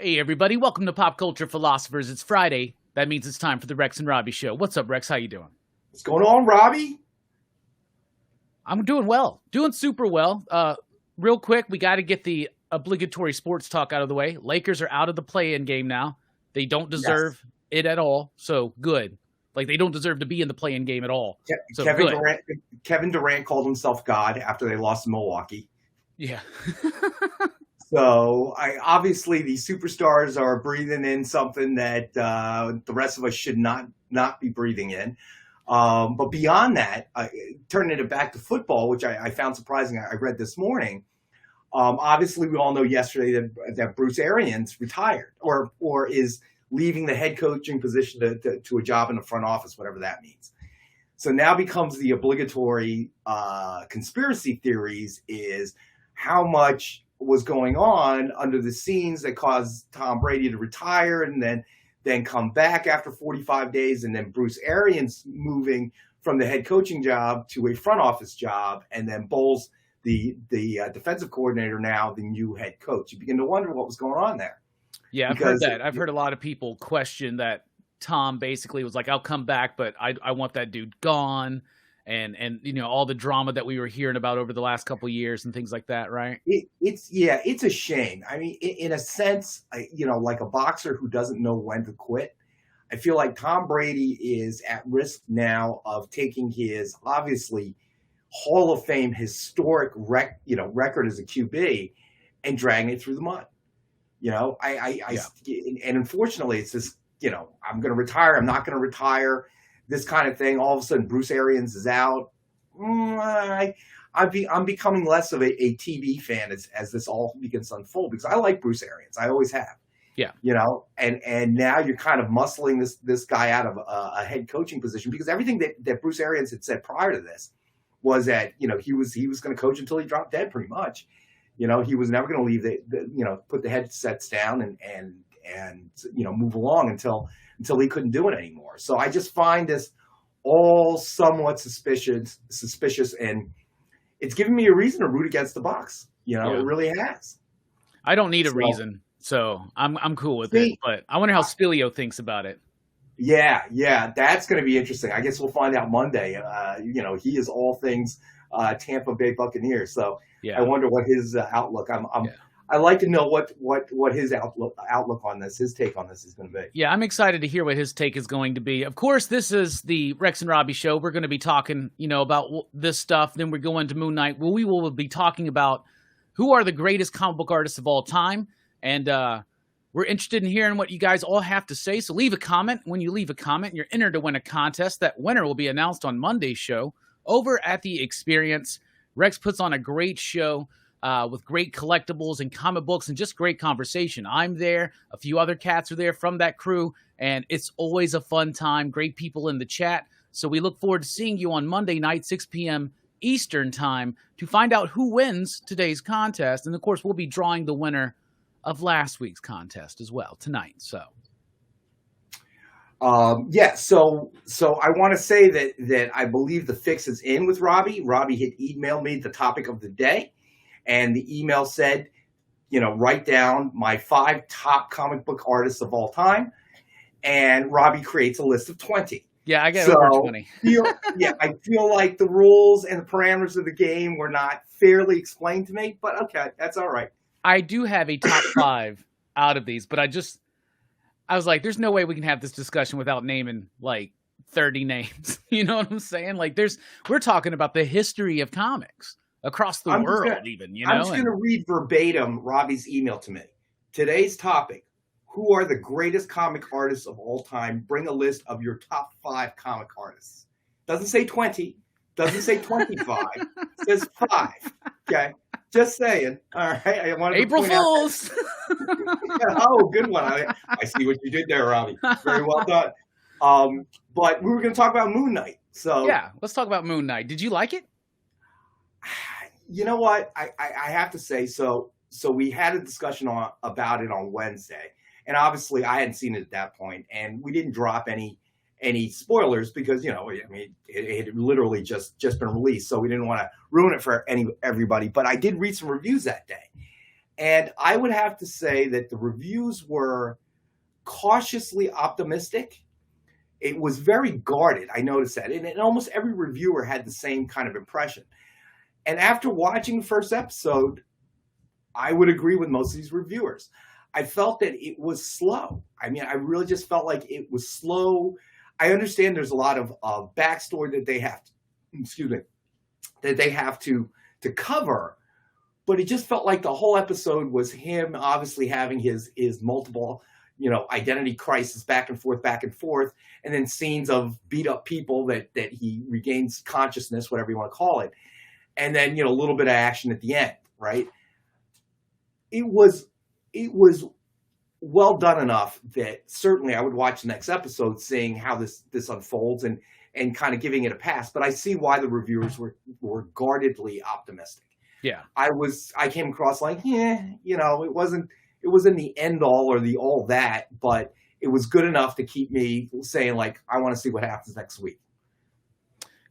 Hey everybody, welcome to Pop Culture Philosophers. It's Friday. That means it's time for the Rex and Robbie show. What's up, Rex? How you doing? What's going on, Robbie? I'm doing well. Doing super well. Real quick, we got to get the obligatory sports talk out of the way. Lakers are out of the play-in game now. They don't deserve it at all. So good. Like they don't deserve to be in the play-in game at all. So Kevin Durant called himself God after they lost to Milwaukee. Yeah. So obviously these superstars are breathing in something that the rest of us should not be breathing in. But beyond that, turning it back to football, which I found surprising, I read this morning. Obviously, we all know yesterday that Bruce Arians retired or is leaving the head coaching position to a job in the front office, whatever that means. So now becomes the obligatory conspiracy theories is how much was going on under the scenes that caused Tom Brady to retire and then come back after 45 days, and then Bruce Arians moving from the head coaching job to a front office job, and then Bowles, the defensive coordinator, now the new head coach. You begin to wonder what was going on there. Yeah, I've heard that. I've heard a lot of people question that Tom basically was like, I'll come back, but I want that dude gone. And you know, all the drama that we were hearing about over the last couple of years and things like that, right? It's a shame. I mean, in a sense, like a boxer who doesn't know when to quit. I feel like Tom Brady is at risk now of taking his obviously Hall of Fame historic record as a QB and dragging it through the mud. And unfortunately, it's this. I'm going to retire. I'm not going to retire. This kind of thing. All of a sudden, Bruce Arians is out. I'm becoming less of a TV fan as this all begins to unfold, because I like Bruce Arians. I always have. Yeah. And now you're kind of muscling this guy out of a head coaching position, because everything that Bruce Arians had said prior to this was that he was going to coach until he dropped dead, pretty much. He was never going to leave put the headsets down and move along until he couldn't do it anymore. So I just find this all somewhat suspicious, and it's given me a reason to root against the Bucs. It really has. I don't need a reason, so I'm cool with it. But I wonder how Spilio thinks about it. Yeah, that's going to be interesting. I guess we'll find out Monday. He is all things Tampa Bay Buccaneers, so I wonder what his outlook. I'd like to know what his outlook on this, his take on this is going to be. Yeah, I'm excited to hear what his take is going to be. Of course, this is the Rex and Robbie show. We're going to be talking, about this stuff. Then we're going to Moon Knight. Well, we will be talking about who are the greatest comic book artists of all time. And we're interested in hearing what you guys all have to say. So leave a comment. When you leave a comment, you're entered to win a contest. That winner will be announced on Monday's show over at The Experience. Rex puts on a great show. With great collectibles and comic books and just great conversation. I'm there. A few other cats are there from that crew, and it's always a fun time. Great people in the chat. So we look forward to seeing you on Monday night, 6 p.m. Eastern time, to find out who wins today's contest. And, of course, we'll be drawing the winner of last week's contest as well tonight. So I want to say that I believe the fix is in with Robbie. Robbie had emailed me the topic of the day. And the email said, write down my 5 top comic book artists of all time. And Robbie creates a list of 20. Yeah, I get over 20. I feel like the rules and the parameters of the game were not fairly explained to me. But okay, that's all right. I do have a top 5 out of these, but I was like, there's no way we can have this discussion without naming like 30 names. You know what I'm saying? Like we're talking about the history of comics. Across the world, I'm just going to read verbatim Robbie's email to me. Today's topic: who are the greatest comic artists of all time? Bring a list of your top 5 comic artists. Doesn't say 20. Doesn't say 25. Says 5. Okay, just saying. All right. I wanted April Fools. Oh, good one. I see what you did there, Robbie. Very well done. But we were going to talk about Moon Knight. So yeah, let's talk about Moon Knight. Did you like it? You know what? I have to say, so we had a discussion about it on Wednesday, and obviously I hadn't seen it at that point, and we didn't drop any spoilers because it had literally just been released, so we didn't want to ruin it for everybody. But I did read some reviews that day, And I would have to say that the reviews were cautiously optimistic. It was very guarded. I noticed that. And almost every reviewer had the same kind of impression. And after watching the first episode, I would agree with most of these reviewers. I felt that it was slow. I mean, I really just felt like it was slow. I understand there's a lot of backstory that they have to, cover, but it just felt like the whole episode was him obviously having his multiple, identity crisis back and forth, and then scenes of beat up people that he regains consciousness, whatever you want to call it, and then a little bit of action at the end, right? It was well done enough that certainly I would watch the next episode, seeing how this unfolds and kind of giving it a pass. But I see why the reviewers were guardedly optimistic. Yeah, I came across like, it wasn't the end all or the all that, but it was good enough to keep me saying like, I want to see what happens next week.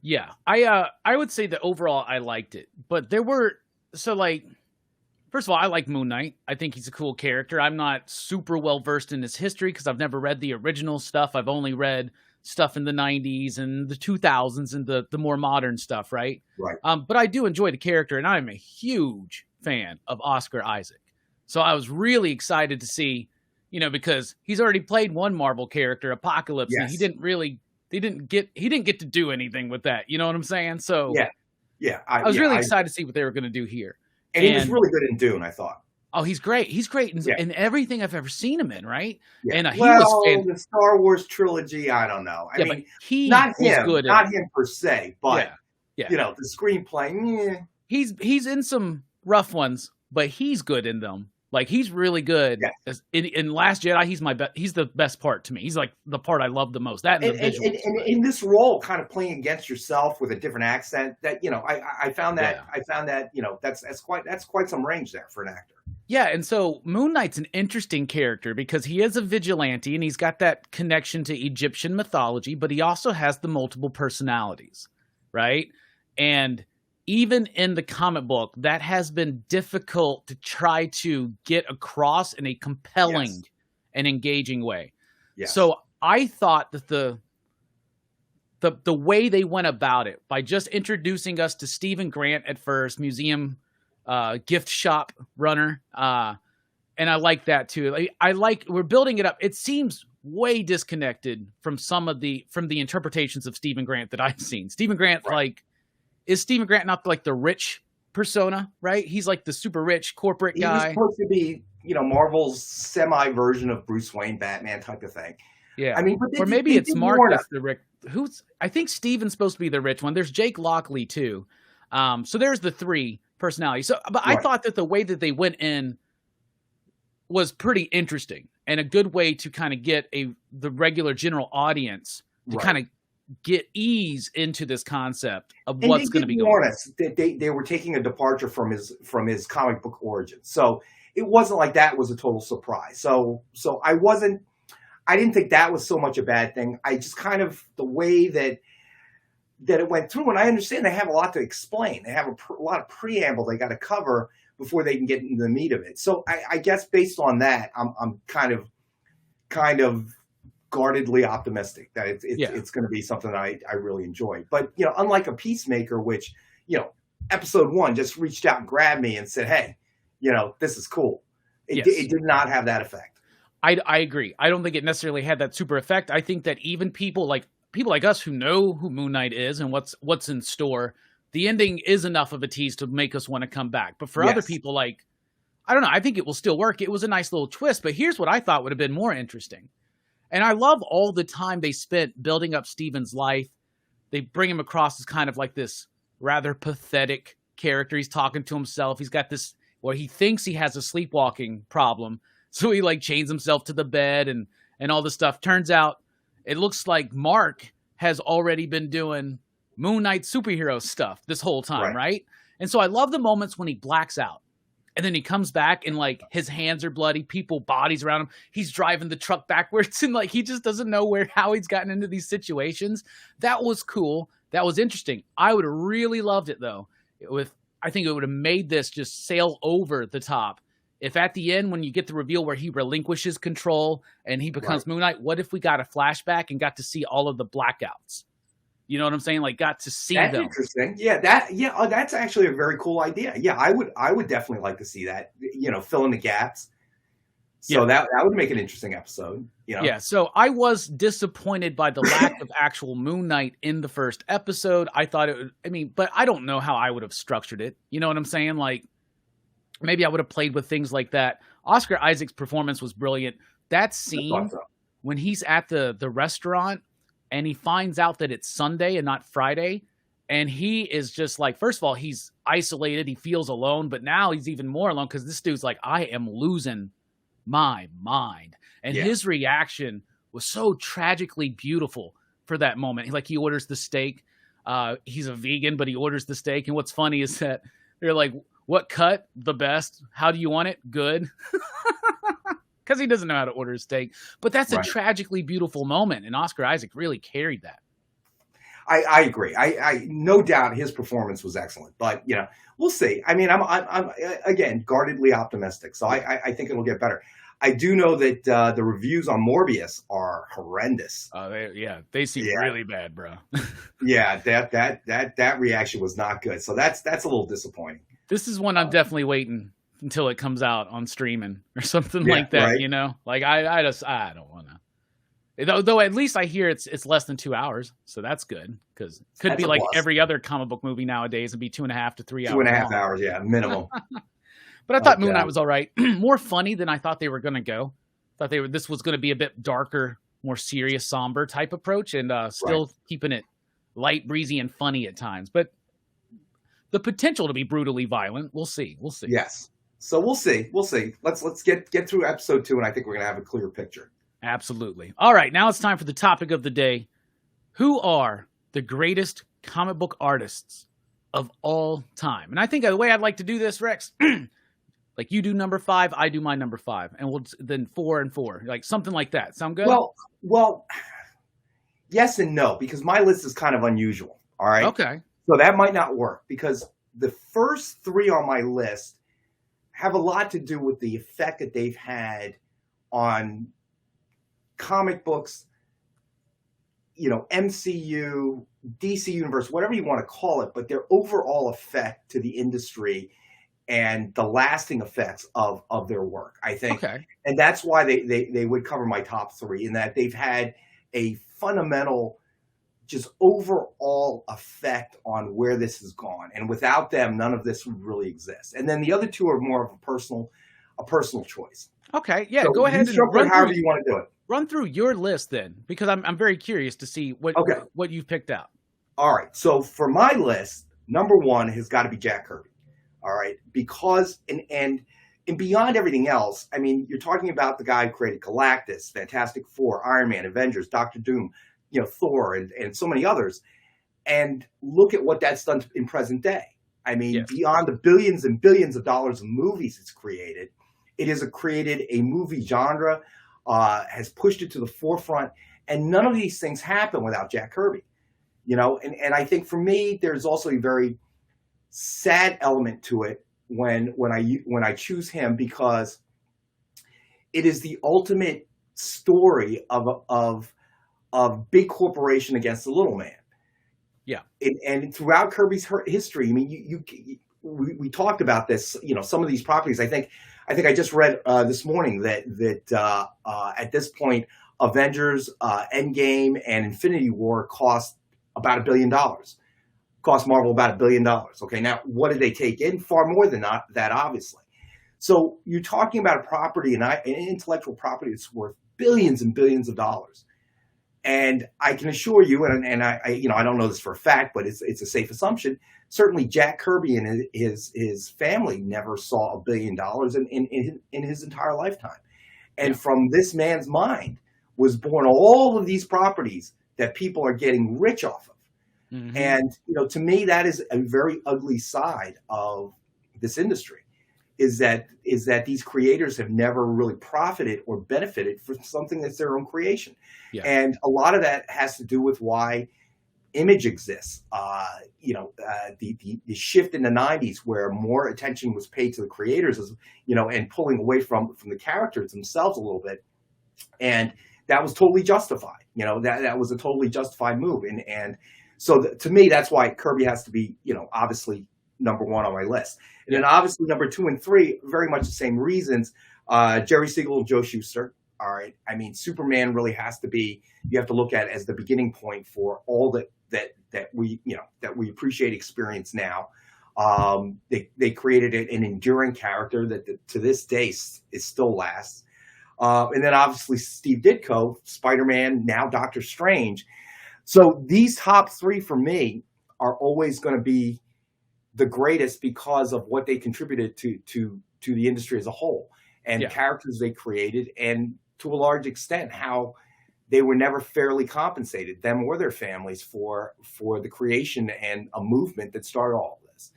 Yeah, I would say that overall I liked it, but there were first of all, I like Moon Knight. I think he's a cool character. I'm not super well versed in his history because I've never read the original stuff. I've only read stuff in the 90s and the 2000s and the more modern stuff, right? Right. But I do enjoy the character, and I'm a huge fan of Oscar Isaac. So I was really excited to see, because he's already played one Marvel character, Apocalypse, yes. And he didn't get to do anything with that. You know what I'm saying? So yeah. I was really excited to see what they were going to do here. And he was really good in Dune, I thought. Oh, he's great. He's great in everything I've ever seen him in, right? Yeah. And he was the Star Wars trilogy, I don't know. I mean, but he not was him, good not him per se, but the screenplay. He's in some rough ones, but he's good in them. Like he's really good. Yes. In Last Jedi, he's the best part to me. He's like the part I love the most. That and the visuals. And in this role, kind of playing against yourself with a different accent, that I found that that's quite some range there for an actor. Yeah, and so Moon Knight's an interesting character because he is a vigilante and he's got that connection to Egyptian mythology, but he also has the multiple personalities, right? And even in the comic book, that has been difficult to try to get across in a compelling and engaging way. Yes. So I thought that the way they went about it, by just introducing us to Stephen Grant at first, museum gift shop runner, and I like that too. We're building it up. It seems way disconnected from the interpretations of Stephen Grant that I've seen. Stephen Grant, is Stephen Grant not like the rich persona, right? He's like the super rich corporate guy. He's supposed to be, Marvel's semi version of Bruce Wayne, Batman type of thing. Yeah, I mean, or maybe it's Mark that's the rich. I think Stephen's supposed to be the rich one. There's Jake Lockley too. So there's the three personalities. So, but I thought that the way that they went in was pretty interesting and a good way to kind of get the regular general audience to kind of get ease into this concept of what's going to be going on. They were taking a departure from his comic book origin. So it wasn't like that was a total surprise. So I didn't think that was so much a bad thing. I just kind of, the way that it went through, and I understand they have a lot to explain. They have a lot of preamble they got to cover before they can get into the meat of it. So I guess based on that, I'm kind of guardedly optimistic that it's going to be something I really enjoy. But, unlike a Peacemaker, which, episode 1 just reached out and grabbed me and said, hey, this is cool. It did not have that effect. I agree. I don't think it necessarily had that super effect. I think that even people like us who know who Moon Knight is and what's in store, the ending is enough of a tease to make us want to come back. But for other people, I don't know, I think it will still work. It was a nice little twist, but here's what I thought would have been more interesting. And I love all the time they spent building up Stephen's life. They bring him across as kind of like this rather pathetic character. He's talking to himself. He's got this, he thinks he has a sleepwalking problem. So he chains himself to the bed and all this stuff. Turns out it looks like Mark has already been doing Moon Knight superhero stuff this whole time, right? And so I love the moments when he blacks out. And then he comes back and his hands are bloody, bodies around him. He's driving the truck backwards and he just doesn't know how he's gotten into these situations. That was cool. That was interesting. I would have really loved it though. I think it would have made this just sail over the top if at the end, when you get the reveal where he relinquishes control and he becomes Moon Knight, what if we got a flashback and got to see all of the blackouts? You know what I'm saying? Like, got to see That's them. interesting. Yeah, oh, that's actually a very cool idea. Yeah, I would definitely like to see that. You know, fill in the gaps. So that would make an interesting episode. You know? Yeah. So I was disappointed by the lack of actual Moon Knight in the first episode. I thought it would. I mean, but I don't know how I would have structured it. You know what I'm saying? Like, maybe I would have played with things like that. Oscar Isaac's performance was brilliant. That scene when he's at the restaurant and he finds out that it's Sunday and not Friday, and he is just like, first of all, he's isolated. He feels alone, but now he's even more alone because this dude's like, I am losing my mind. And his reaction was so tragically beautiful for that moment. He orders the steak. He's a vegan, but he orders the steak. And what's funny is that they're like, what cut? The best. How do you want it? Good. Because he doesn't know how to order a steak. But that's a tragically beautiful moment. And Oscar Isaac really carried that. I agree. I no doubt his performance was excellent, but you know, we'll see. I mean, I'm again guardedly optimistic, so I think it'll get better. I do know that the reviews on Morbius are horrendous. They seem really bad, bro. Yeah, that reaction was not good. So that's a little disappointing. This is one I'm definitely waiting until it comes out on streaming or something like that. Right? You know, like I don't want to. Though at least I hear it's less than 2 hours, so that's good because it could be like every other comic book movie nowadays and be 2.5 to 3 hours. 2.5 hours, yeah, minimum. But I thought Moon Knight was all right. More funny than I thought they were going to go. Thought this was going to be a bit darker, more serious, somber type approach, and still keeping it light, breezy, and funny at times. But the potential to be brutally violent, we'll see. Yes. So we'll see. Let's get through episode 2, and I think we're going to have a clear picture. Absolutely. All right, now it's time for the topic of the day. Who are the greatest comic book artists of all time? And I think the way I'd like to do this, Rex, like you do number 5, I do my number 5, and we'll then 4 and 4, like something like that. Sound good? Well, yes and no, because my list is kind of unusual. All right. Okay. So that might not work because the first 3 on my list have a lot to do with the effect that they've had on comic books, you know, MCU, DC Universe, whatever you want to call it, but their overall effect to the industry and the lasting effects of their work, I think. Okay. And that's why they would cover my top 3, in that they've had a fundamental, just overall effect on where this has gone. And without them, none of this would really exist. And then the other 2 are more of a personal choice. Okay. Yeah. So go ahead and run however you want to do it. Run through your list then, because I'm very curious to see what you've picked out. All right. So for my list, number 1 has got to be Jack Kirby. All right. Because, and beyond everything else, I mean, you're talking about the guy who created Galactus, Fantastic Four, Iron Man, Avengers, Doctor Doom, you know, Thor, and so many others. And look at what that's done in present day. I mean, beyond the billions and billions of dollars of movies it's created, it has created a movie genre, has pushed it to the forefront, and none of these things happen without Jack Kirby, you know. And I think for me, there's also a very sad element to it when I choose him, because it is the ultimate story of big corporation against the little man. Yeah, and throughout Kirby's history, I mean, we talked about this. You know, some of these properties. I think I just read this morning that at this point, Avengers, Endgame, and Infinity War cost about $1 billion. Cost Marvel about $1 billion. Okay, now what did they take in? Far more than that, obviously. So you're talking about a property, an intellectual property that's worth billions and billions of dollars. And I can assure you, and I I don't know this for a fact, but it's a safe assumption. Certainly, Jack Kirby and his family never saw $1 billion in his entire lifetime. And from this man's mind was born all of these properties that people are getting rich off of. Mm-hmm. And to me, that is a very ugly side of this industry. Is that these creators have never really profited or benefited from something that's their own creation. Yeah. And a lot of that has to do with why image exists. The shift in the '90s where more attention was paid to the creators, and pulling away from the characters themselves a little bit, and that was totally justified. That was a totally justified move, and so to me, that's why Kirby has to be, obviously number one on my list, and then obviously number 2 and 3, very much the same reasons. Jerry Siegel and Joe Shuster. All right, I mean, Superman really has to be. You have to look at it as the beginning point for all that we appreciate, experience now. They created an enduring character that to this day is still lasts. And then obviously Steve Ditko, Spider-Man, now Doctor Strange. So these top 3 for me are always going to be the greatest because of what they contributed to the industry as a whole, and characters they created, and to a large extent how they were never fairly compensated, them or their families, for the creation and a movement that started all of this.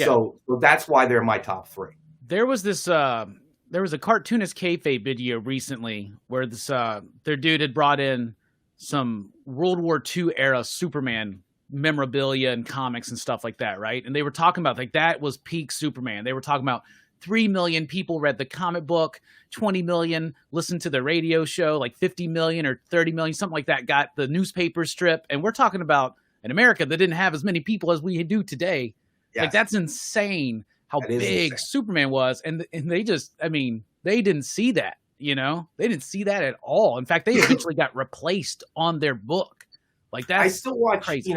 So that's why they're my top 3. There was this there was a cartoonist kayfabe video recently where this their dude had brought in some World War II era Superman memorabilia and comics and stuff like that, right? And they were talking about, like, that was peak Superman. They were talking about 3 million people read the comic book, 20 million listened to the radio show, like 50 million or 30 million, something like that, got the newspaper strip. And we're talking about an America that didn't have as many people as we do today. Yes. Like, that's insane how big Superman was. And they just, I mean, they didn't see that, they didn't see that at all. In fact, they eventually got replaced on their book. Like, that's I still watch, crazy.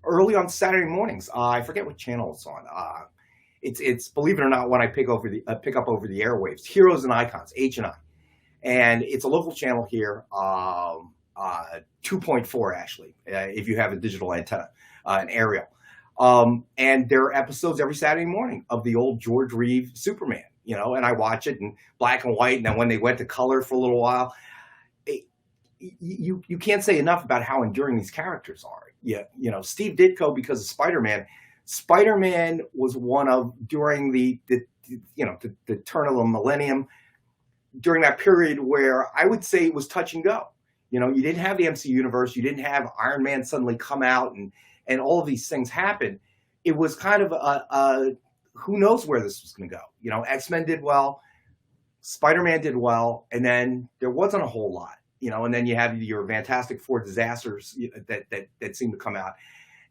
Early on Saturday mornings. I forget what channel it's on. It's believe it or not, when I pick up over the airwaves, Heroes and Icons, H&I, and it's a local channel here, 2.4 actually, if you have a digital antenna, an aerial, and there are episodes every Saturday morning of the old George Reeve Superman, and I watch it in black and white, and then when they went to color for a little while, you can't say enough about how enduring these characters are. Steve Ditko, because of Spider-Man was one of, during the turn of the millennium, during that period where I would say it was touch and go. You didn't have the MC universe, you didn't have Iron Man suddenly come out and all of these things happen. It was kind of a who knows where this was going to go. X-Men did well, Spider-Man did well, and then there wasn't a whole lot. And then you have your Fantastic Four disasters that seem to come out.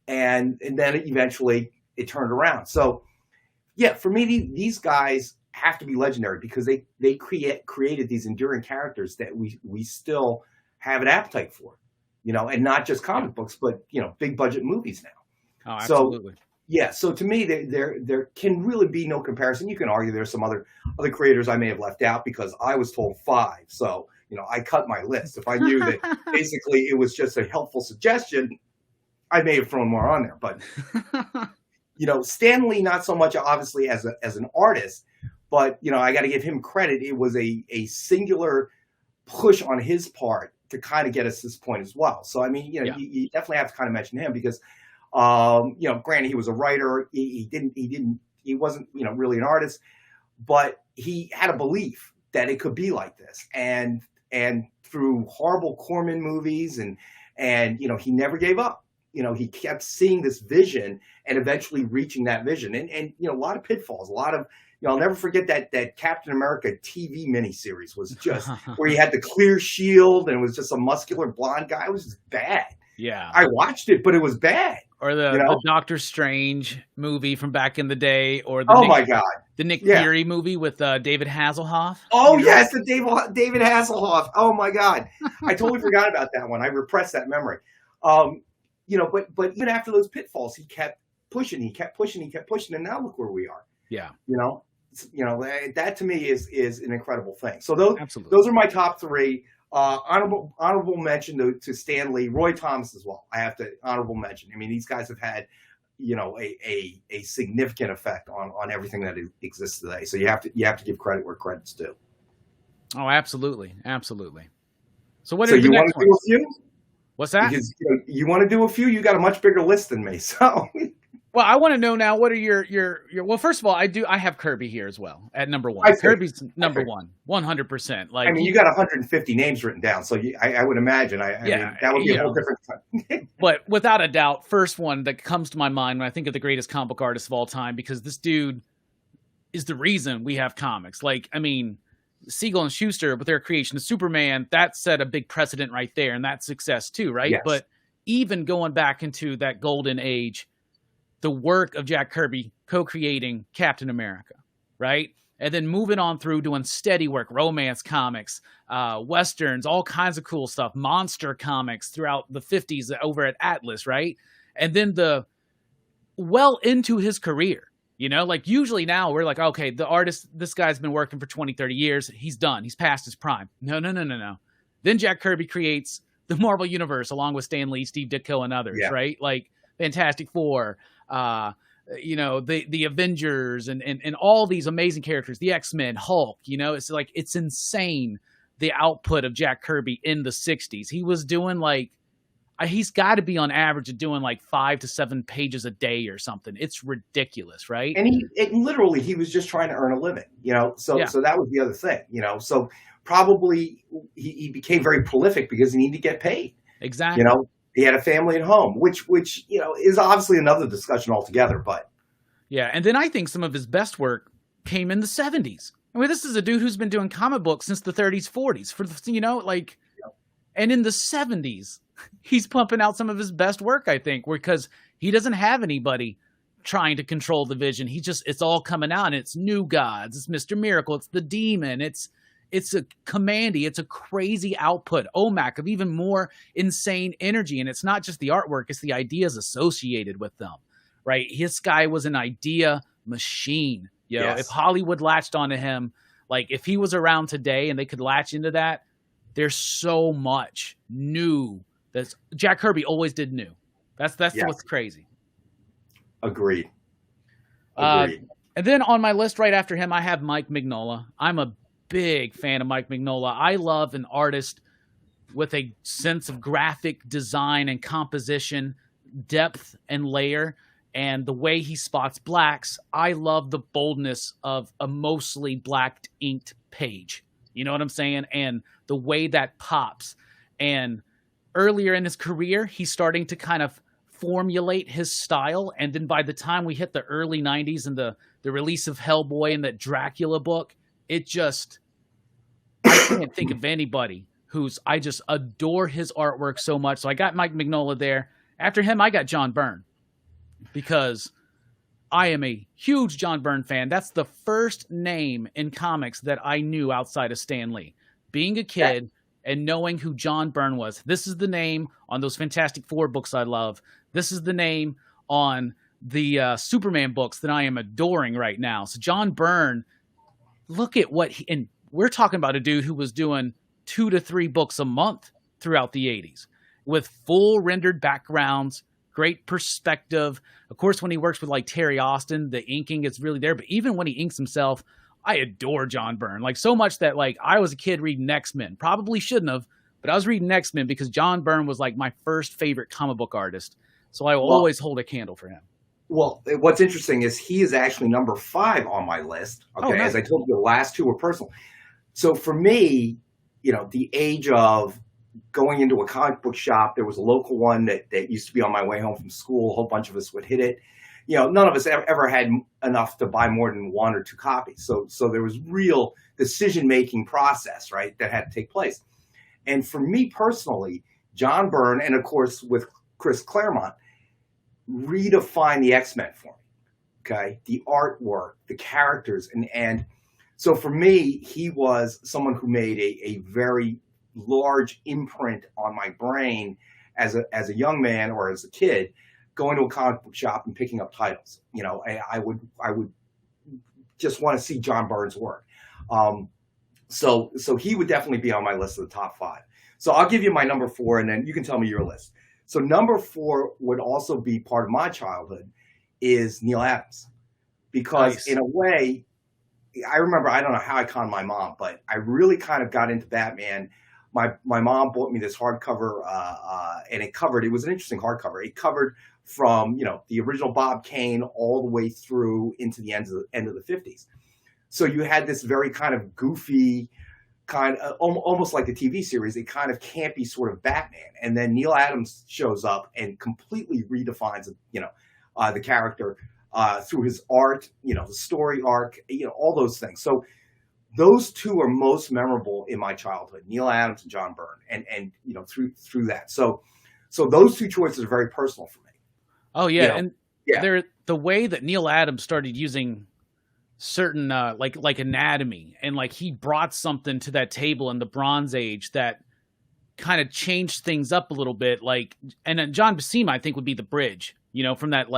And then eventually it turned around. So, for me, these guys have to be legendary because they created these enduring characters that we still have an appetite for, and not just comic books, but, big budget movies now. Oh, absolutely. So to me, there can really be no comparison. You can argue there's some other creators I may have left out because I was told 5. So, I cut my list. If I knew that basically it was just a helpful suggestion, I may have thrown more on there. But, Stan Lee, not so much obviously as an artist, but, I got to give him credit. It was a singular push on his part to kind of get us this point as well. So, I mean, you definitely have to kind of mention him because, granted, he was a writer. He wasn't, really an artist, but he had a belief that it could be like this. And through horrible Corman movies and he never gave up. He kept seeing this vision and eventually reaching that vision. And a lot of pitfalls, a lot of, I'll never forget that Captain America TV miniseries was just where he had the clear shield and it was just a muscular blonde guy. It was just bad. Yeah. I watched it, but it was bad. Or the Doctor Strange movie from back in the day, or the Nick Fury movie with David Hasselhoff. Oh yes, the David Hasselhoff. Oh my God, I totally forgot about that one. I repressed that memory. But even after those pitfalls, he kept pushing, and now look where we are. Yeah. That to me is an incredible thing. So those are my top 3. Honorable mention to Stan Lee, Roy Thomas as well. I have to honorable mention. I mean, these guys have had, a significant effect on everything that exists today. So you have to give credit where credit's due. Oh, absolutely, absolutely. So what? So you want to do a few? What's that? Because you want to do a few. You got a much bigger list than me. So. Well, I want to know now, what are your well, first of all, I have Kirby here as well at number one. I think. Kirby's number one, 100%. Like, I mean, you got 150 names written down, so I would imagine. I mean, that would be a whole different. But without a doubt, first one that comes to my mind when I think of the greatest comic book artist of all time, because this dude is the reason we have comics. Like, I mean, Siegel and Schuster with their creation of Superman, that set a big precedent right there, and that's success too, right? Yes. But even going back into that golden age, the work of Jack Kirby co-creating Captain America, right? And then moving on through doing steady work, romance comics, Westerns, all kinds of cool stuff, monster comics throughout the 50s over at Atlas, right? And then well into his career, you know, like usually now we're like, okay, the artist, this guy's been working for 20, 30 years. He's done. He's past his prime. No. Then Jack Kirby creates the Marvel Universe along with Stan Lee, Steve Ditko, and others, right? Like Fantastic Four, you know, the Avengers and all these amazing characters, the X-Men, Hulk, you know, it's like, it's insane the output of Jack Kirby in the 60s. He was doing like, he's got to be on average of doing like 5 to 7 pages a day or something. It's ridiculous, right? And literally, he was just trying to earn a living, you know, so that was the other thing, you know, so probably he became very prolific because he needed to get paid. Exactly. You know, he had a family at home, which, you know, is obviously another discussion altogether, but. Yeah. And then I think some of his best work came in the 70s. I mean, this is a dude who's been doing comic books since the 30s, 40s you know, like, and in the 70s, he's pumping out some of his best work, I think, because he doesn't have anybody trying to control the Vision. It's all coming out, and it's New Gods, it's Mr. Miracle, it's the Demon, it's a Commandy, it's a crazy output, OMAC, of even more insane energy. And it's not just the artwork, it's the ideas associated with them, right? This guy was an idea machine. You know, if Hollywood latched onto him, like if he was around today and they could latch into that, there's so much new. Jack Kirby always did new. That's what's crazy. Agreed. And then on my list right after him, I have Mike Mignola. I'm a big fan of Mike Mignola. I love an artist with a sense of graphic design and composition, depth and layer, and the way he spots blacks. I love the boldness of a mostly black inked page. You know what I'm saying? And the way that pops. And earlier in his career, he's starting to kind of formulate his style. And then by the time we hit the early 90s and the release of Hellboy and that Dracula book, I can't think of anybody I just adore his artwork so much. So I got Mike Mignola there. After him, I got John Byrne, because I am a huge John Byrne fan. That's the first name in comics that I knew outside of Stan Lee. Being a kid and knowing who John Byrne was. This is the name on those Fantastic Four books I love. This is the name on the Superman books that I am adoring right now. So John Byrne, look at and we're talking about a dude who was doing 2 to 3 books a month throughout the 80s with full rendered backgrounds, great perspective. Of course, when he works with like Terry Austin, the inking is really there. But even when he inks himself, I adore John Byrne. Like so much that like I was a kid reading X-Men. Probably shouldn't have, but I was reading X-Men because John Byrne was like my first favorite comic book artist. So I will always hold a candle for him. Well, what's interesting is he is actually number 5 on my list. Okay, nice. As I told you, the last 2 were personal. So for me, you know, the age of going into a comic book shop, there was a local one that used to be on my way home from school. A whole bunch of us would hit it. You know, none of us ever had enough to buy more than 1 or 2 copies. So there was real decision-making process, right, that had to take place. And for me personally, John Byrne, and of course with Chris Claremont, redefined the X-Men for me, okay? The artwork, the characters. And so for me, he was someone who made a very large imprint on my brain as a young man or as a kid, going to a comic book shop and picking up titles. You know, I would just want to see John Byrne's work. So he would definitely be on my list of the top 5. So I'll give you my number 4, and then you can tell me your list. So number 4 would also be part of my childhood, is Neil Adams, because in a way, I remember, I don't know how I conned my mom, but I really kind of got into Batman. My mom bought me this hardcover, and it was an interesting hardcover. It covered from, the original Bob Kane all the way through into the end of the 50s. So you had this very kind of goofy, kind of almost like a TV series, a kind of campy sort of Batman. And then Neil Adams shows up and completely redefines, the character through his art, the story arc, all those things. So those two are most memorable in my childhood, Neil Adams and John Byrne, and through that. So those two choices are very personal for me. Oh yeah, they're the way that Neil Adams started using certain like anatomy, and like he brought something to that table in the Bronze Age that kind of changed things up a little bit. Like, and then John Buscema, I think, would be the bridge, from that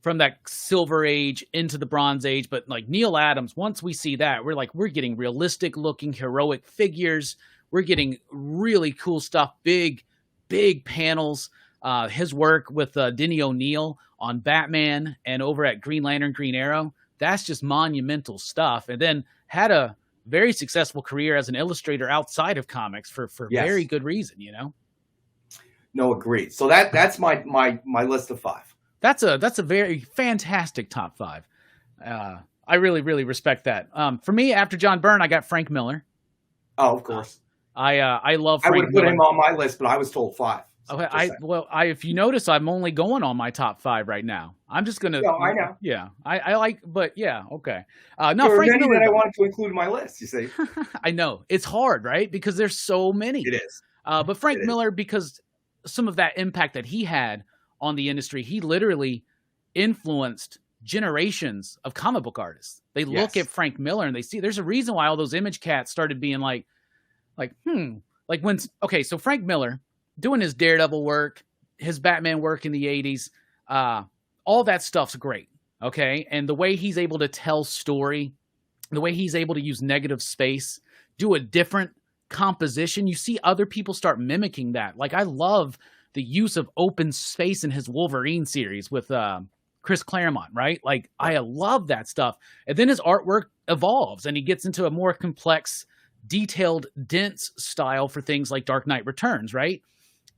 from that Silver Age into the Bronze Age. But like Neil Adams, once we see that, we're getting realistic looking heroic figures. We're getting really cool stuff, big panels. His work with Denny O'Neil on Batman and over at Green Lantern, Green Arrow, that's just monumental stuff. And then had a very successful career as an illustrator outside of comics for very good reason, No, agreed. So that's my list of 5. That's a very fantastic top 5. I really, really respect that. For me, after John Byrne, I got Frank Miller. Oh, of course. I love Frank Miller. I would have put him on my list, but I was told 5. Okay, if you notice, I'm only going on my top 5 right now. I'm just gonna. No, I know. Yeah, I like, but yeah, okay. No, there Frank are many Miller, that I wanted to include in my list. You see, I know it's hard, right? Because there's so many. It is. But Frank Miller, because some of that impact that he had on the industry, he literally influenced generations of comic book artists. They look at Frank Miller and they see there's a reason why all those image cats started being like when. Okay, so Frank Miller doing his Daredevil work, his Batman work in the 80s, all that stuff's great, okay? And the way he's able to tell story, the way he's able to use negative space, do a different composition, you see other people start mimicking that. Like, I love the use of open space in his Wolverine series with Chris Claremont, right? Like, I love that stuff. And then his artwork evolves, and he gets into a more complex, detailed, dense style for things like Dark Knight Returns, right?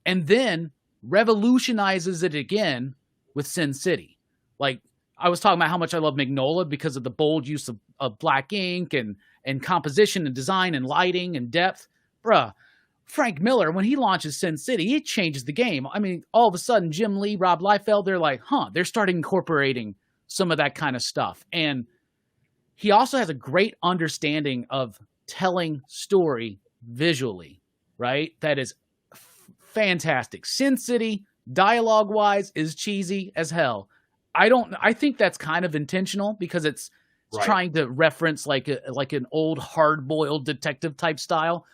And then revolutionizes it again with Sin City. Like, I was talking about how much I love Mignola because of the bold use of black ink and composition and design and lighting and depth. Bruh, Frank Miller, when he launches Sin City, it changes the game. I mean, all of a sudden, Jim Lee, Rob Liefeld, they're like, they're starting incorporating some of that kind of stuff. And he also has a great understanding of telling story visually, right? That is fantastic. Sin City, dialogue-wise, is cheesy as hell. I think that's kind of intentional because it's trying to reference like an old hard-boiled detective type style.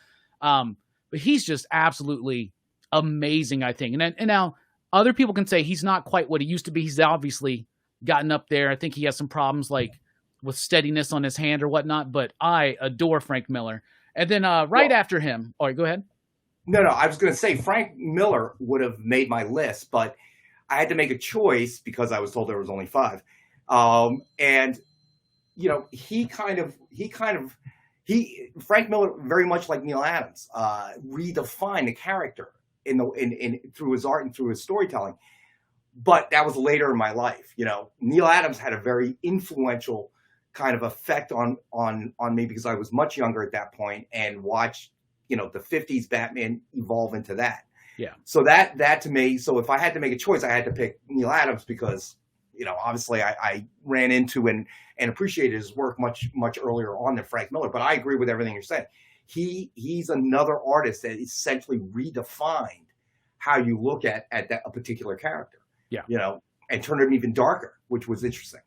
But he's just absolutely amazing, I think. And now other people can say he's not quite what he used to be. He's obviously gotten up there. I think he has some problems like with steadiness on his hand or whatnot, but I adore Frank Miller. And then after him, all right, go ahead. No, I was going to say Frank Miller would have made my list, but I had to make a choice because I was told there was only 5. And Frank Miller, very much like Neil Adams, redefined the character in through his art and through his storytelling. But that was later in my life. Neil Adams had a very influential kind of effect on me because I was much younger at that point and watched the 50s Batman evolve into that. Yeah. So that to me, so if I had to make a choice, I had to pick Neil Adams because, obviously I ran into and appreciated his work much, much earlier on than Frank Miller. But I agree with everything you're saying. He's another artist that essentially redefined how you look at a particular character. Yeah. And turned him even darker, which was interesting.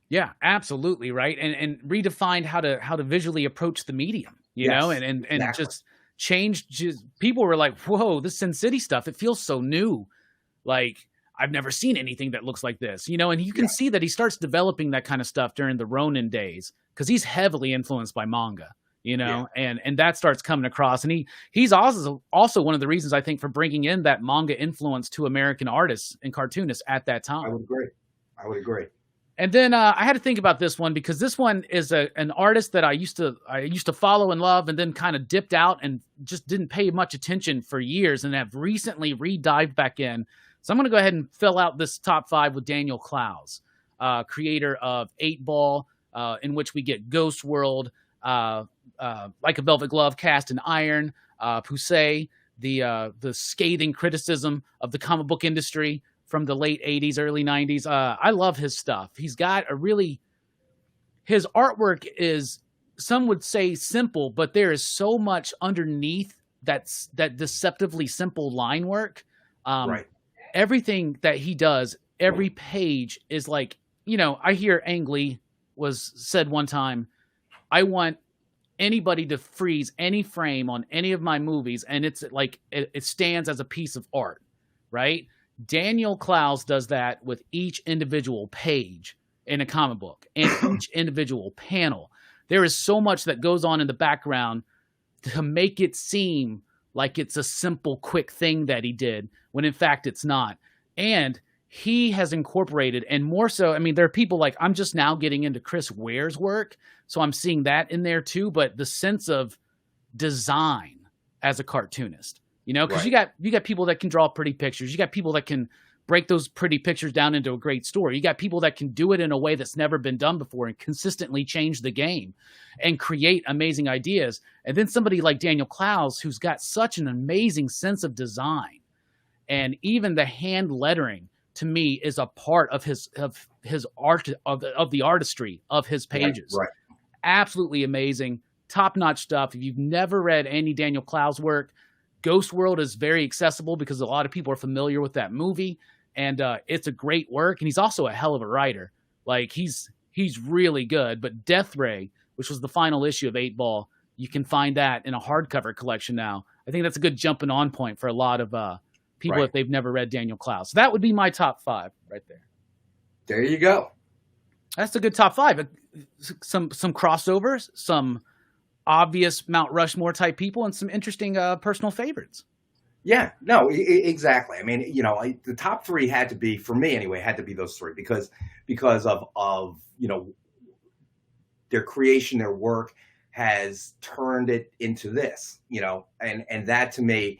Yeah, absolutely. Right. And redefined how to visually approach the medium, you know, and exactly. Just changed. People were like, whoa, this Sin City stuff, it feels so new. Like, I've never seen anything that looks like this, and you can see that he starts developing that kind of stuff during the Ronin days because he's heavily influenced by manga, and that starts coming across. And he's also one of the reasons I think for bringing in that manga influence to American artists and cartoonists at that time. I would agree. And then I had to think about this one because this one is an artist that I used to follow and love, and then kind of dipped out and just didn't pay much attention for years, and have recently re-dived back in So I'm going to go ahead and fill out this top 5 with Daniel Clowes, creator of 8 Ball, in which we get Ghost World, Like a Velvet Glove, Cast in Iron, Pusey, the scathing criticism of the comic book industry from the late 80s, early 90s. I love his stuff. He's got his artwork is, some would say, simple, but there is so much underneath that deceptively simple line work. Right. Everything that he does, every page is like, I hear Ang Lee was said one time, I want anybody to freeze any frame on any of my movies, and it's like it stands as a piece of art, right? Daniel Clowes does that with each individual page in a comic book and each individual panel. There is so much that goes on in the background to make it seem like it's a simple, quick thing that he did, when in fact it's not. And he has incorporated, and more so, I mean, there are people like, I'm just now getting into Chris Ware's work, so I'm seeing that in there too, but the sense of design as a cartoonist, because Right. you got people that can draw pretty pictures. You got people that can break those pretty pictures down into a great story. You got people that can do it in a way that's never been done before and consistently change the game and create amazing ideas. And then somebody like Daniel Clowes, who's got such an amazing sense of design, and even the hand lettering to me is a part of his art, of the artistry of his pages. Right. Absolutely amazing, top-notch stuff. If you've never read any Daniel Clowes work, Ghost World is very accessible because a lot of people are familiar with that movie, and it's a great work. And he's also a hell of a writer. Like, he's really good. But Death Ray, which was the final issue of 8 Ball, you can find that in a hardcover collection now. I think that's a good jumping on point for a lot of people Right. if they've never read Daniel Clowes. So that would be my top 5 right there. There you go. That's a good top 5. Some crossovers, some obvious Mount Rushmore type people, and some interesting personal favorites. Yeah, no, exactly. I mean, the top 3 had to be, for me anyway, had to be those 3 because of their creation, their work has turned it into this, and that to me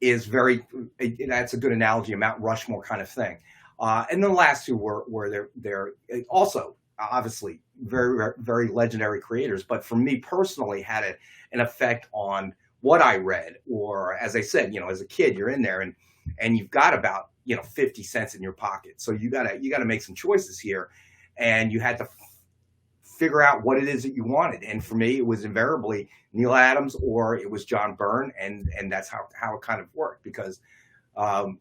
is that's a good analogy, a Mount Rushmore kind of thing. And the last 2 were they're also obviously very, very legendary creators, but for me personally had an effect on what I read, or as I said, as a kid, you're in there and you've got about 50 cents in your pocket, so you gotta make some choices here, and you had to figure out what it is that you wanted. And for me, it was invariably Neil Adams or it was John Byrne, and that's how it kind of worked, because I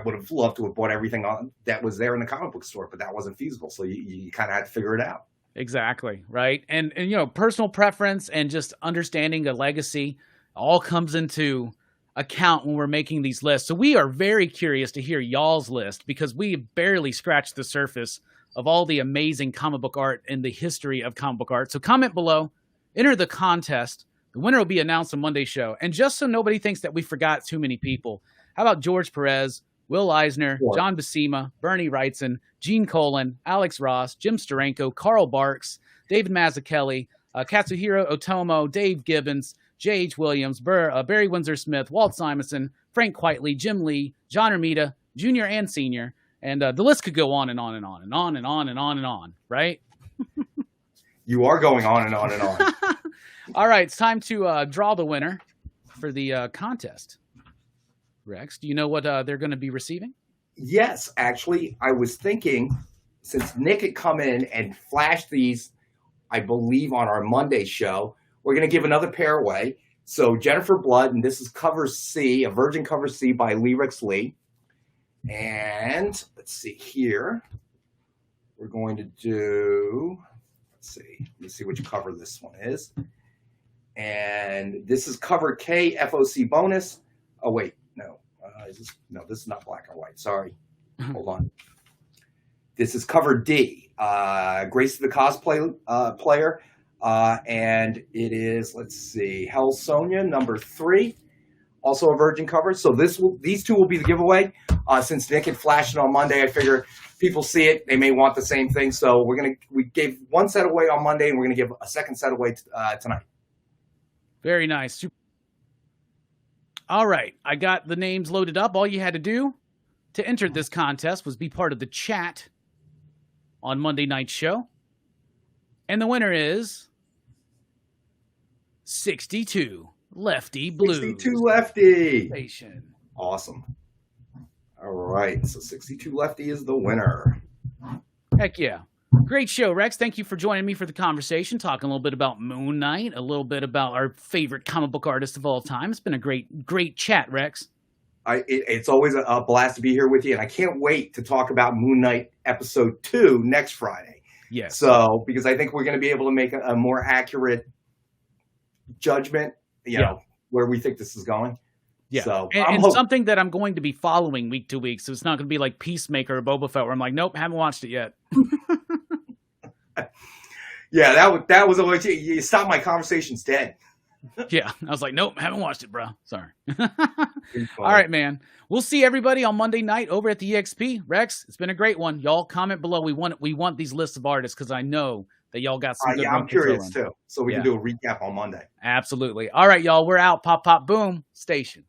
would have loved to have bought everything that was there in the comic book store, but that wasn't feasible, so you kind of had to figure it out. Exactly, right? And personal preference and just understanding a legacy all comes into account when we're making these lists. So we are very curious to hear y'all's list, because we barely scratched the surface of all the amazing comic book art in the history of comic book art. So comment below, enter the contest. The winner will be announced on Monday's show. And just so nobody thinks that we forgot too many people, how about George Perez, Will Eisner, Sure. John Buscema, Bernie Wrightson, Gene Colan, Alex Ross, Jim Steranko, Carl Barks, David Mazzucchelli, Katsuhiro Otomo, Dave Gibbons, J.H. Williams, Barry Windsor-Smith, Walt Simonson, Frank Quitely, Jim Lee, John Romita, Jr. and Senior. And the list could go on and on and on and on and on and on and on, right? You are going on and on and on. All right, it's time to draw the winner for the contest. Rex, do you know what they're going to be receiving? Yes, actually, I was thinking, since Nick had come in and flashed these, I believe, on our Monday show, we're going to give another pair away. So Jennifer Blood, and this is cover C, a Virgin cover C by Lee Rix Lee. And let's see here. We're going to do, let me see which cover this one is. And this is cover K, FOC bonus. Oh, wait, no. This is not black and white. Sorry. Hold on. This is cover D, Grace the Cosplay Player. And it is, let's see, Hell Sonia, number 3. Also a Virgin cover. So these 2 will be the giveaway. Since Nick had flashed it on Monday, I figure people see it, they may want the same thing. So we gave 1 set away on Monday, and we're gonna give a second set away tonight. Very nice. All right, I got the names loaded up. All you had to do, to enter this contest was be part of the chat on Monday night's show. And the winner is 62 Lefty Blues. 62 Lefty. Station. Awesome. All right. So 62 Lefty is the winner. Heck yeah. Great show, Rex. Thank you for joining me for the conversation, talking a little bit about Moon Knight, a little bit about our favorite comic book artist of all time. It's been a great chat, Rex. It's always a blast to be here with you, and I can't wait to talk about Moon Knight episode 2 next Friday. Yes. So, because I think we're going to be able to make a more accurate judgment, you know, where we think this is going. Yeah. So, and something that I'm going to be following week to week, so it's not going to be like Peacemaker or Boba Fett, where I'm like, nope, haven't watched it yet. Yeah, that was always, you stopped my conversations dead. Yeah, I was like, nope, haven't watched it, bro. Sorry. All right, man. We'll see everybody on Monday night over at the EXP. Rex, it's been a great one. Y'all comment below. We want these lists of artists because I know that y'all got some good yeah, ones I'm curious too. So we can do a recap on Monday. Absolutely. All right, y'all. We're out. Pop, pop, boom. Station.